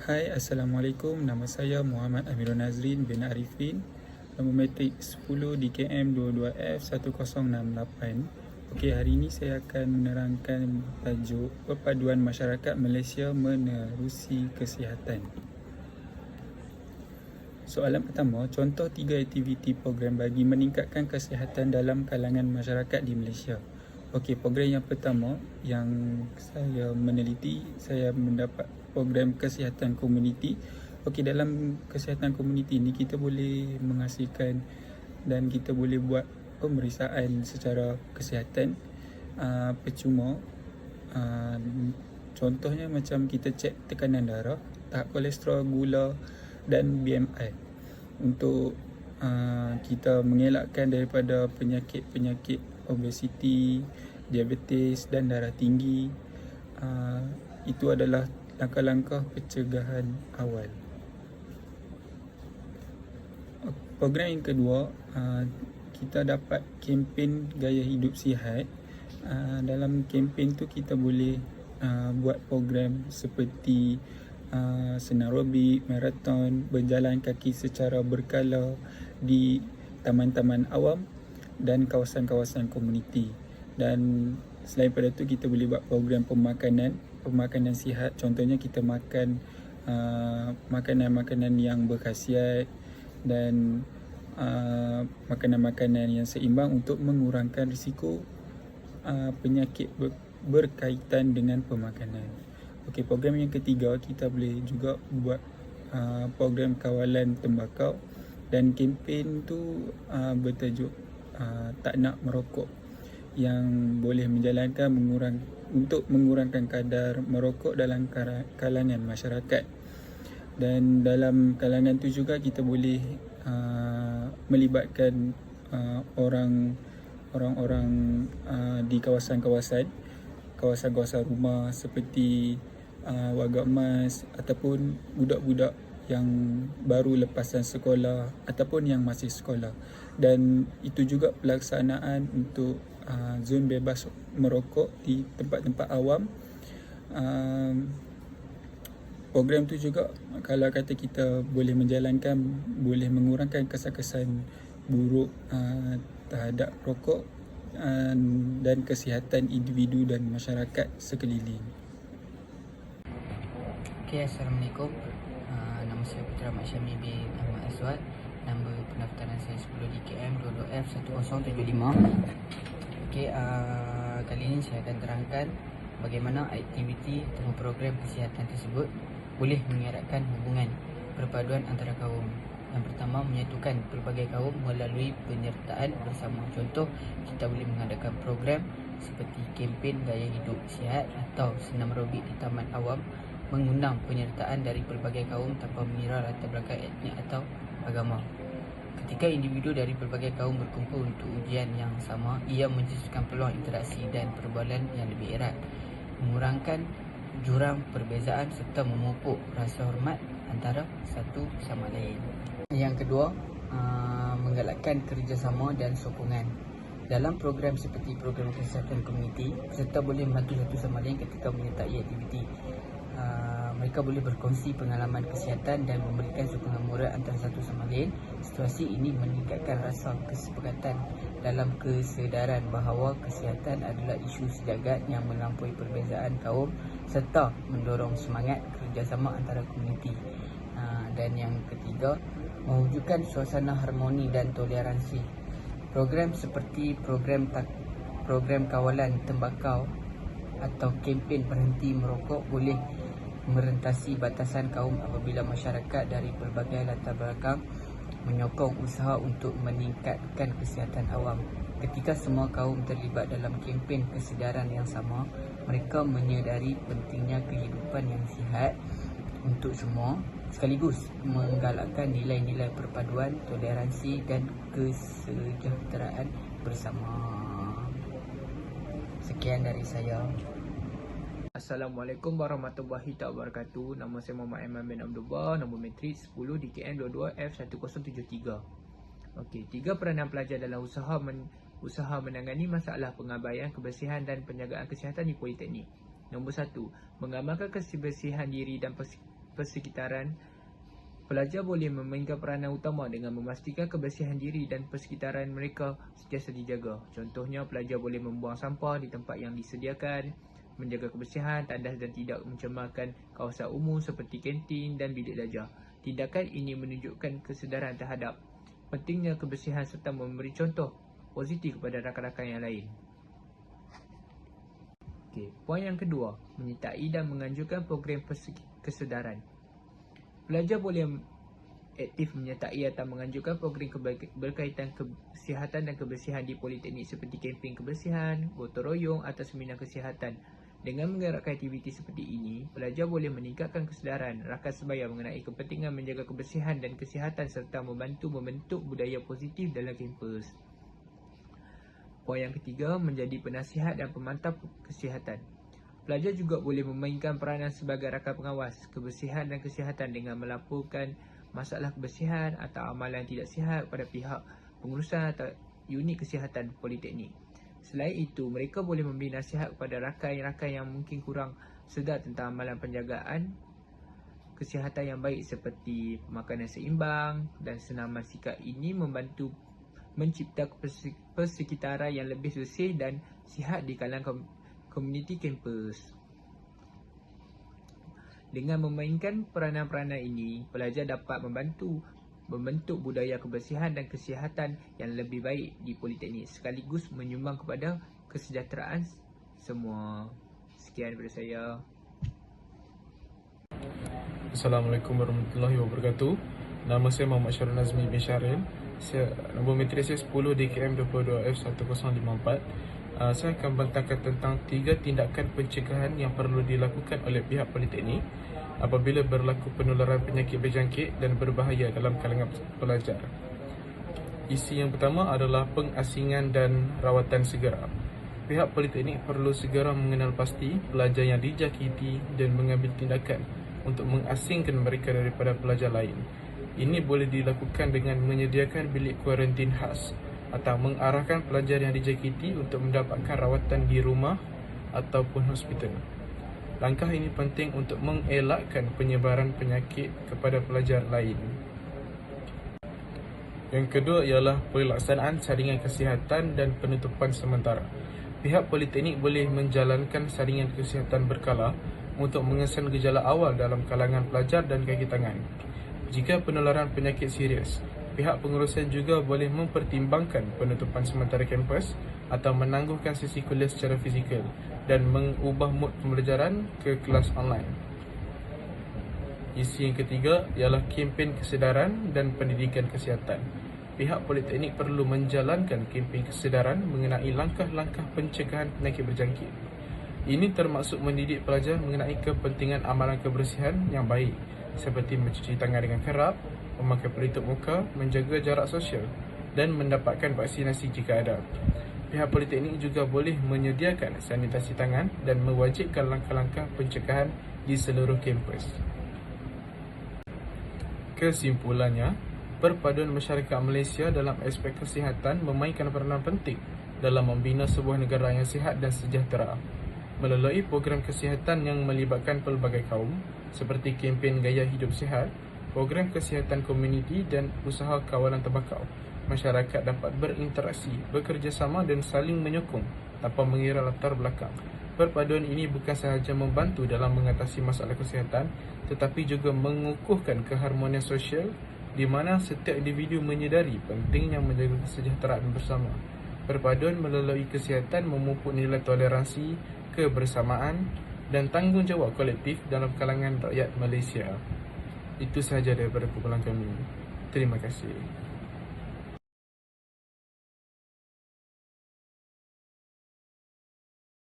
Hai, Assalamualaikum. Nama saya Muhammad Amirul Nazrin bin Arifin. Nombor metrik 10 DKM 22F1068. Okey, hari ini saya akan menerangkan tajuk Perpaduan Masyarakat Malaysia Menerusi Kesihatan. Soalan pertama, contoh 3 aktiviti program bagi meningkatkan kesihatan dalam kalangan masyarakat di Malaysia. Okey, program yang pertama yang saya meneliti, saya mendapat program kesihatan komuniti. Okey, dalam kesihatan komuniti ni kita boleh menghasilkan dan kita boleh buat pemeriksaan secara kesihatan percuma. Contohnya macam kita cek tekanan darah, tahap kolesterol, gula dan BMI untuk kita mengelakkan daripada penyakit-penyakit obesiti, diabetes dan darah tinggi. Itu adalah langkah-langkah pencegahan awal. Program yang kedua, kita dapat kempen gaya hidup sihat. Dalam kempen tu kita boleh buat program seperti senam aerobik, maraton, berjalan kaki secara berkala di taman-taman awam dan kawasan-kawasan komuniti. Dan selain pada tu kita boleh buat program pemakanan sihat. Contohnya kita makan makanan-makanan yang berkhasiat dan makanan-makanan yang seimbang untuk mengurangkan risiko penyakit berkaitan dengan pemakanan. Okey, program yang ketiga kita boleh juga buat program kawalan tembakau, dan kempen tu bertajuk tak nak merokok, yang boleh menjalankan untuk mengurangkan kadar merokok dalam kalangan masyarakat. Dan dalam kalangan tu juga kita boleh melibatkan orang-orang di kawasan-kawasan rumah seperti warga emas ataupun budak-budak yang baru lepasan sekolah ataupun yang masih sekolah. Dan itu juga pelaksanaan untuk zon bebas merokok di tempat-tempat awam. Program tu juga kalau kata kita boleh menjalankan, boleh mengurangkan kesan-kesan buruk terhadap rokok dan kesihatan individu dan masyarakat sekeliling. Okay, Assalamualaikum. Nama saya Putra Mak Syamil bin Ahmad Aswad. Nombor pendaftaran saya 10 DKM 22F1075. Okay, kali ini saya akan terangkan bagaimana aktiviti atau program kesihatan tersebut boleh mengeratkan hubungan perpaduan antara kaum. Yang pertama, menyatukan pelbagai kaum melalui penyertaan bersama. Contoh, kita boleh mengadakan program seperti kempen gaya hidup sihat atau senam aerobik di taman awam, mengundang penyertaan dari pelbagai kaum tanpa mengira latar belakang etnik atau agama. Ketika individu dari pelbagai kaum berkumpul untuk ujian yang sama, ia mencetuskan peluang interaksi dan perbualan yang lebih erat, mengurangkan jurang perbezaan serta memupuk rasa hormat antara satu sama lain. Yang kedua, menggalakkan kerjasama dan sokongan. Dalam program seperti program kesihatan komuniti, peserta boleh membantu satu sama lain ketika menyertai aktiviti. Mereka boleh berkongsi pengalaman kesihatan dan memberikan sokongan moral antara satu sama lain. Situasi ini meningkatkan rasa kesepakatan dalam kesedaran bahawa kesihatan adalah isu sejagat yang melampaui perbezaan kaum serta mendorong semangat kerjasama antara komuniti. Dan yang ketiga, mewujudkan suasana harmoni dan toleransi. Program seperti program kawalan tembakau atau kempen berhenti merokok boleh merentasi batasan kaum apabila masyarakat dari pelbagai latar belakang menyokong usaha untuk meningkatkan kesihatan awam. Ketika semua kaum terlibat dalam kempen kesedaran yang sama, mereka menyedari pentingnya kehidupan yang sihat untuk semua, sekaligus menggalakkan nilai-nilai perpaduan, toleransi dan kesejahteraan bersama. Sekian dari saya. Assalamualaikum warahmatullahi wabarakatuh. Nama saya Muhammad Aiman bin Abdullah. Nombor metrik 10 DKM 22F1073. Okey, 3 peranan pelajar dalam usaha menangani masalah pengabaian kebersihan dan penjagaan kesihatan di Politeknik. Nombor 1, menggambarkan kebersihan diri dan persekitaran, pelajar boleh memainkan peranan utama dengan memastikan kebersihan diri dan persekitaran mereka sentiasa dijaga. Contohnya, pelajar boleh membuang sampah di tempat yang disediakan, menjaga kebersihan, tandas dan tidak mencemarkan kawasan umum seperti kantin dan bilik belajar. Tindakan ini menunjukkan kesedaran terhadap pentingnya kebersihan serta memberi contoh positif kepada rakan-rakan yang lain. Poin yang kedua, menyertai dan menganjurkan program kesedaran. Pelajar boleh aktif menyertai atau menganjurkan program berkaitan kesihatan dan kebersihan di politeknik seperti kempen kebersihan, gotong royong atau seminar kesihatan. Dengan menggerakkan aktiviti seperti ini, pelajar boleh meningkatkan kesedaran rakan sebaya mengenai kepentingan menjaga kebersihan dan kesihatan serta membantu membentuk budaya positif dalam kampus. Poin yang ketiga, menjadi penasihat dan pemantau kesihatan. Pelajar juga boleh memainkan peranan sebagai rakan pengawas kebersihan dan kesihatan dengan melaporkan masalah kebersihan atau amalan tidak sihat pada pihak pengurusan atau unit kesihatan politeknik. Selain itu, mereka boleh memberi nasihat kepada rakan-rakan yang mungkin kurang sedar tentang amalan penjagaan kesihatan yang baik seperti makanan seimbang dan senaman sikap. Ini membantu menciptakan persekitaran yang lebih bersih dan sihat di kalangan komuniti kampus. Dengan memainkan peranan-peranan ini, pelajar dapat membantu membentuk budaya kebersihan dan kesihatan yang lebih baik di politeknik sekaligus menyumbang kepada kesejahteraan semua. Sekian daripada saya. Assalamualaikum warahmatullahi wabarakatuh. Nama saya Muhammad Syarul Nazmi bin Syaril. Nombor matrik saya 10 DKM 22F1054. Saya akan bentangkan tentang 3 tindakan pencegahan yang perlu dilakukan oleh pihak politeknik apabila berlaku penularan penyakit berjangkit dan berbahaya dalam kalangan pelajar. Isi yang pertama adalah pengasingan dan rawatan segera. Pihak politeknik perlu segera mengenal pasti pelajar yang dijangkiti dan mengambil tindakan untuk mengasingkan mereka daripada pelajar lain. Ini boleh dilakukan dengan menyediakan bilik kuarantin khas atau mengarahkan pelajar yang dijangkiti untuk mendapatkan rawatan di rumah ataupun hospital. Langkah ini penting untuk mengelakkan penyebaran penyakit kepada pelajar lain. Yang kedua ialah pelaksanaan saringan kesihatan dan penutupan sementara. Pihak politeknik boleh menjalankan saringan kesihatan berkala untuk mengesan gejala awal dalam kalangan pelajar dan kaki tangan. Jika penularan penyakit serius, pihak pengurusan juga boleh mempertimbangkan penutupan sementara kampus atau menangguhkan sesi kuliah secara fizikal dan mengubah mod pembelajaran ke kelas online. Isi yang ketiga ialah kempen kesedaran dan pendidikan kesihatan. Pihak politeknik perlu menjalankan kempen kesedaran mengenai langkah-langkah pencegahan penyakit berjangkit. Ini termaksud mendidik pelajar mengenai kepentingan amalan kebersihan yang baik seperti mencuci tangan dengan kerap, memakai pelitup muka, menjaga jarak sosial dan mendapatkan vaksinasi jika ada. Pihak politeknik juga boleh menyediakan sanitasi tangan dan mewajibkan langkah-langkah pencegahan di seluruh kampus. Kesimpulannya, perpaduan masyarakat Malaysia dalam aspek kesihatan memainkan peranan penting dalam membina sebuah negara yang sihat dan sejahtera. Melalui program kesihatan yang melibatkan pelbagai kaum seperti kempen gaya hidup sihat, program kesihatan komuniti dan usaha kawalan tembakau, masyarakat dapat berinteraksi, bekerjasama dan saling menyokong tanpa mengira latar belakang. Perpaduan ini bukan sahaja membantu dalam mengatasi masalah kesihatan tetapi juga mengukuhkan keharmonian sosial di mana setiap individu menyedari pentingnya menjaga kesejahteraan bersama. Perpaduan melalui kesihatan memupuk nilai toleransi, kebersamaan dan tanggungjawab kolektif dalam kalangan rakyat Malaysia. Itu sahaja daripada kumpulan kami. Terima kasih.